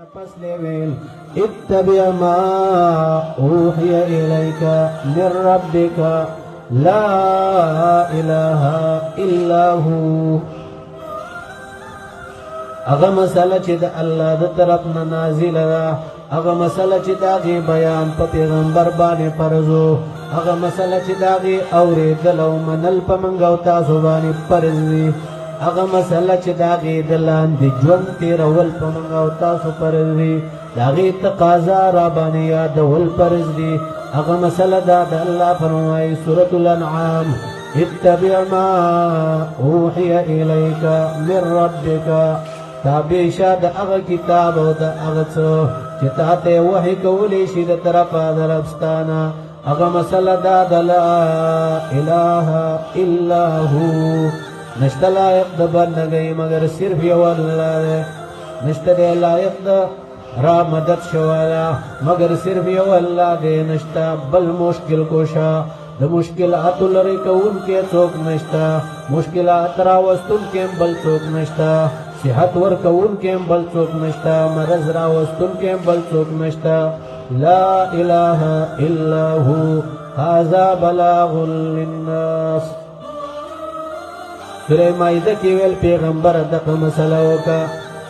پس لیویل اتبع ما اوحی الیک من ربک لا الہ الا ہو. اغا مسئلہ چی دا اللہ دا طرفنا نازل دا، اغا مسئلہ چی دا غی بیان پا پیغمبر بانے پرزو، اغا مسئلہ چی دا غی اوری دلو منل پا منگو تاسو بانے پرزوی، اغا مسئلہ چی دا غی دلان دی جون تیر ول پا منگو تاسو پرزوی، دا غی تقاضا را بانے یاد ول پرزوی. اغا مسئلہ دا دا اللہ فرمائی سورة الانعام اتبع ما اوحی الیک من ربک، تابیشا دا اغا کتاب و دا اغا چو چتا تے وحی کولی شی دا طرفا دا ربستانا. اغا مسئلہ دا دا لا الہ الا ہو، نشتا لائق دا بندگی مگر صرف یو اللہ دے، نشتا دے لائق دا را مدد شوالا مگر صرف یو اللہ دے، نشتا بل مشکل کوشا دا مشکلات لری کون کے چوک نشتا، مشکلات راوستن کے بل چوک نشتا، صحت ور کون کے بل چوک نشتا، مرض راوستن کے بل چوک نشتا. لا الہ الا ہو ھذا بلاغ للناس. سورہ مائدہ کی ویل پیغمبر دق مسئلہ کا،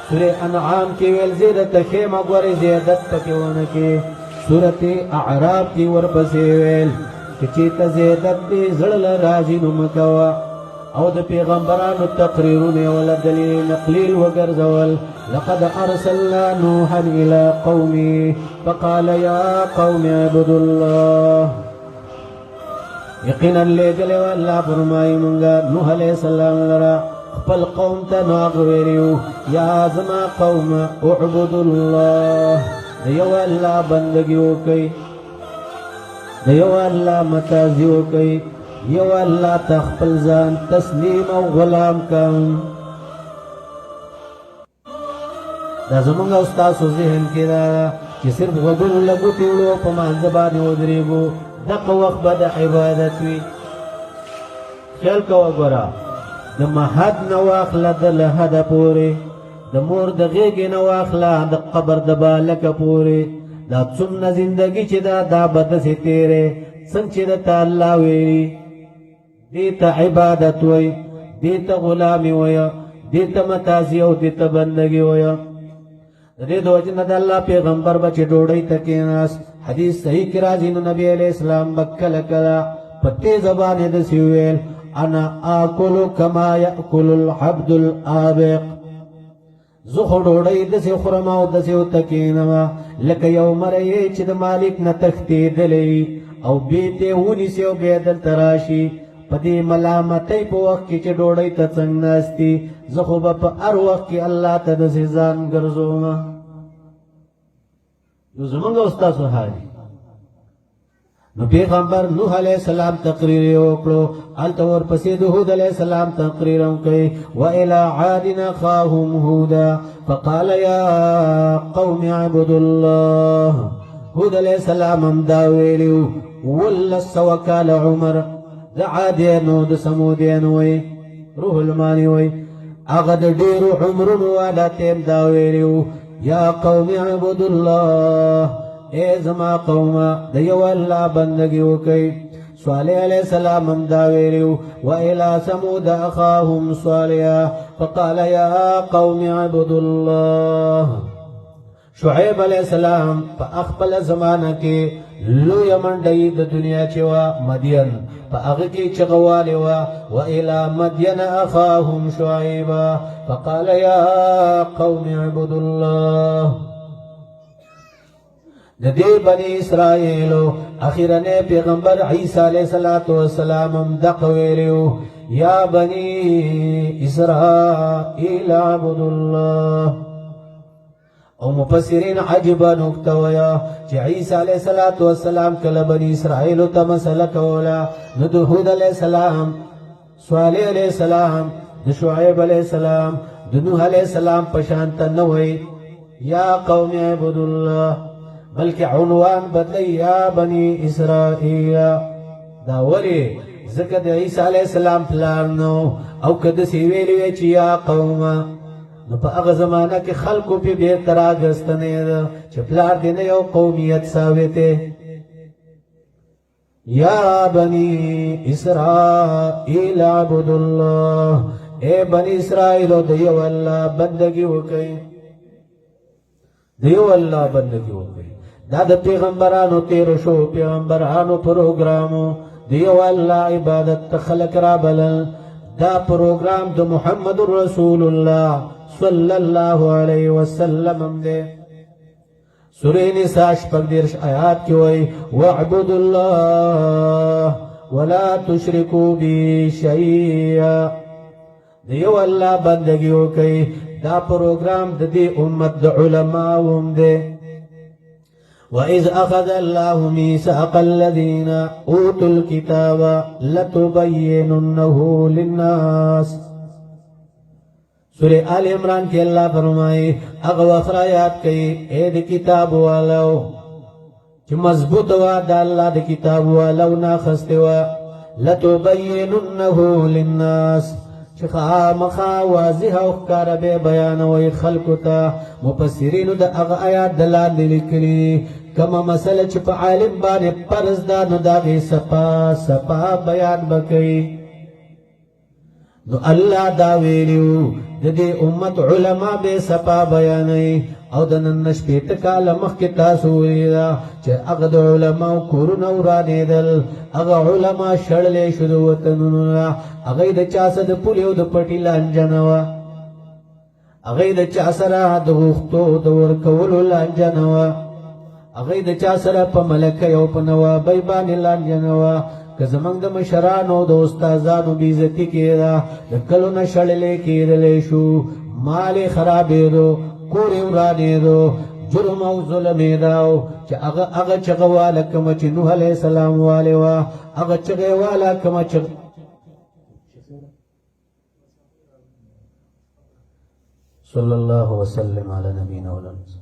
سورہ انعام کی ویل زیدت خیمہ گوری زیدت پکیونکی، سورت اعراب کی ورپسی ویل کچیتا زیدت دی زڑل راجی نمکوا، او د پیغمبرانو تقریرونه ولا دلیل نقلیل وگرزول. لقد ارسلنا نوحا الى قومه فقال يا قوم اعبدوا الله. یقینا لگلے واللہ فرمائی منگا نوح علیہ السلام لرا خپل قوم تا ناغ ویریو یا زما قوم اعبدوا اللہ، دیو اللہ بندگیو کئی، دیو اللہ متازیو کئی، یو اللہ تخپل زان تسلیم او غلام کن. دا زمانگا استاسو ذہن کی دا چی صرف غدون لگو تیولو پا منزبانی ودریگو دق وقت با دا عبادت وی. خیال کوا گورا دا محد نواخلا دا لحد پوری، دا مور دا غیگ نواخلا دا قبر دا بالک پوری، دا سن زندگی چی دا بدسی تیرے سن چی دا تا اللہ ویری، دیتا عبادت وی، دیتا غلامی ویا، دیتا متازی و دیتا بندگی ویا. دید وجن دا اللہ پیغمبر بچی ڈوڑی تکیناس حدیث صحیح کی راجین نبی علیہ السلام بکل کلا پتی زبانی دسیویل انا آکلو کما یأکل الحبد الآبق، زخو ڈوڑی دسی خرماو دسیو تکینما لکا یوم رئی چید مالک نتختی دلی او بیتے ہونی سیو بیدل تراشی پدی ملامتی پا وقت کی چی ڈوڑی تا چنگ ناستی، زخو با پا ار وقت کی اللہ تا دسی زان گرزوما. یو زمانگا استاسو حالی نو پیغمبر نوح علیہ السلام تقریر اوکلو، التور پسید حود علیہ السلام تقریر اوکلی. وَإِلَىٰ عَادٍ أَخَاهُمْ هُودًا فَقَالَ يَا قَوْمِ اعْبُدُوا اللَّهَ. حود علیہ السلام ہم داویلیو واللس وکال عمر دا عادینو دا سمودینوی روح المانی وی اغد دیرو عمرن والا تیم داویلیو یا قوم اعبدوا اللہ، اے زما قوم دیو اللہ بندگیو کئی. صالح علیہ السلام ہم داویلیو وَإِلَىٰ سَمُودَ أَخَاهُمْ صَالِحًا فَقَالَ يَا قَوْمِ اعْبُدُوا اللَّهَ. شعیب علیہ السلام پا اخپل زمانہ کے لو یمن دید دنیا چوا مدین پا اغکی چغوالی وا وَإِلَىٰ مَدْيَنَ أَخَاهُمْ شُعَيْبًا فَقَالَ يَا قَوْمِ اعْبُدُوا اللَّهَ. ندی بنی اسرائیلو اخیرن پیغمبر عیسیٰ علیہ السلام دقویلیو یا بنی اسرائیل اعبدوا اللہ. او مفسرین عجبا نکتویا چی عیسیٰ علیہ السلام کل بنی اسرائیل تا مسئلہ کولا، ندو حود علیہ السلام، صالح علیہ السلام، شعیب علیہ السلام، نوح علیہ السلام پشانتا نوئی یا قوم اعبدوا اللہ، بلکہ عنوان بدلی یا بنی اسرائیل. دا ولی ذکر عیسیٰ علیہ السلام پلارنو او کد سیویلوی چی یا قوم نو په هغه زمانہ کې خلکو په بے تراګستنې ده چې پلار دې نه یو قومیت ثابته یا بنی اسرائیل اعبدوا الله اے بنی اسرائیل دیو الله بندگی وکړئ دیو الله بندگی وکړئ دا د پیغمبرانو تیر شو پیغمبرانو پروګرامو دیو الله عبادت خلق را بلل دا پروګرام د محمد رسول الله صلی الله علیه وسلم دے سورہ نساء شپږ دېرش آیات کې وایي واعبدوا الله ولا تشركوا به شيئا دیو الله بندگی وکړئ دا پروګرام د دې امت د علماو هم دی وَإِذْ أَخَذَ اللَّهُ مِيثَاقَ الَّذِينَ أُوتُوا الْكِتَابَ لَتُبَيِّنُنَّهُ لِلنَّاسِ سورہ آل عمران کی اللہ فرمائے اغا وخرا یاد کئی اے دی کتاب والاو چی مضبوط وا دا اللہ دی کتاب والاو ناخستے وا لَتُبَيِّنُنَّهُ لِلنَّاسِ چی خامخا واضح اخکار بے بیانوی خلقو تا مپسرینو دا اغا آیات دلان دی لکلی کما مسئلہ چی پا عالم بانے پرز دانو داغی سپا بیان بکئی نو اللہ دا ویلیو د دې امت علما به صفا بیانوي او د نن شپې کاله مخکې تاسو ویلا چې هغه د علماو کورونه ورانېدل هغه علما شړلې شو د وطنونو هغه د چا سره د پولیو د پټي لانجه نه وه هغه د چا سره د غوښتو د ورکولو لانجه نه وه هغه د چا سره په ملکه یو په نوابۍ باندې لانجه نه وه که زمونږ د مشرانو د استادانو بېعزتي کېده د کلو نه شړلې کېدلی شو مال یې خرابېدو کور یې ورانېدو جرم او ظلم یې دا و چې هغه چغه واله کومه چې نوح علیه السلام والې وه هغه چغې واله کومه چې صلی الله وسلم علی نبینا مولانا